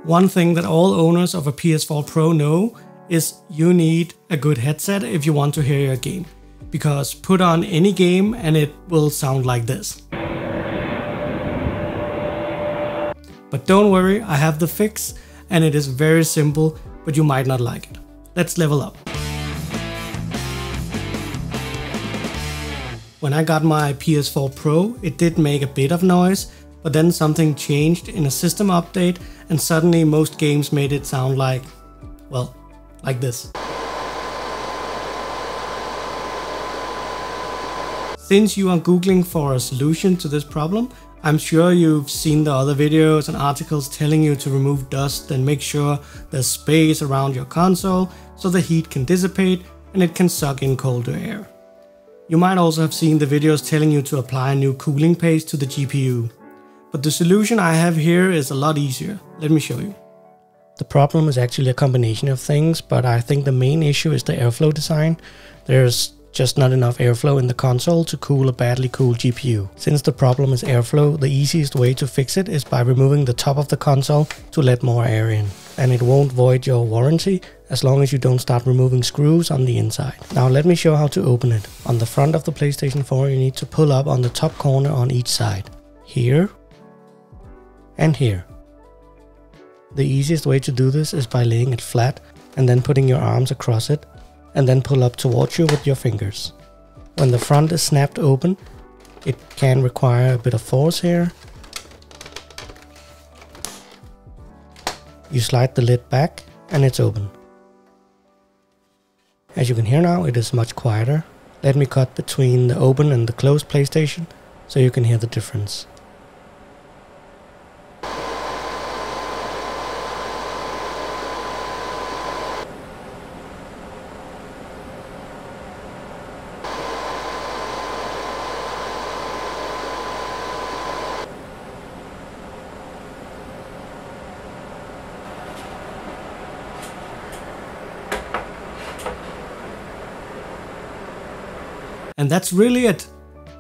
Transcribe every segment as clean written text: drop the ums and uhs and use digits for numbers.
One thing that all owners of a PS4 Pro know is you need a good headset if you want to hear your game. Because put on any game and it will sound like this. But don't worry, I have the fix and it is very simple, but you might not like it. Let's level up. When I got my PS4 Pro, it did make a bit of noise, but then something changed in a system update and suddenly most games made it sound like, well, like this. Since you are Googling for a solution to this problem, I'm sure you've seen the other videos and articles telling you to remove dust and make sure there's space around your console so the heat can dissipate and it can suck in colder air. You might also have seen the videos telling you to apply a new cooling paste to the GPU. But the solution I have here is a lot easier. Let me show you. The problem is actually a combination of things, but I think the main issue is the airflow design. There's just not enough airflow in the console to cool a badly cooled GPU. Since the problem is airflow, the easiest way to fix it is by removing the top of the console to let more air in. And it won't void your warranty as long as you don't start removing screws on the inside. Now let me show how to open it. On the front of the PlayStation 4 you need to pull up on the top corner on each side. Here and here. The easiest way to do this is by laying it flat and then putting your arms across it and then pull up towards you with your fingers. When the front is snapped open, it can require a bit of force here. You slide the lid back and it's open. As you can hear now, it is much quieter. Let me cut between the open and the closed PlayStation so you can hear the difference. And that's really it.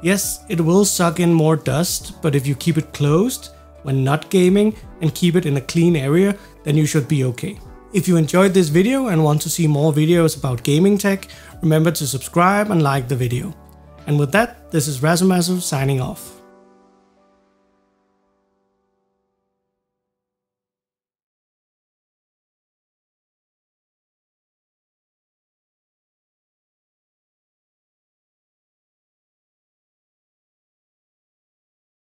Yes, it will suck in more dust, but if you keep it closed when not gaming and keep it in a clean area, then you should be okay. If you enjoyed this video and want to see more videos about gaming tech, remember to subscribe and like the video. And with that, this is Razumazu signing off.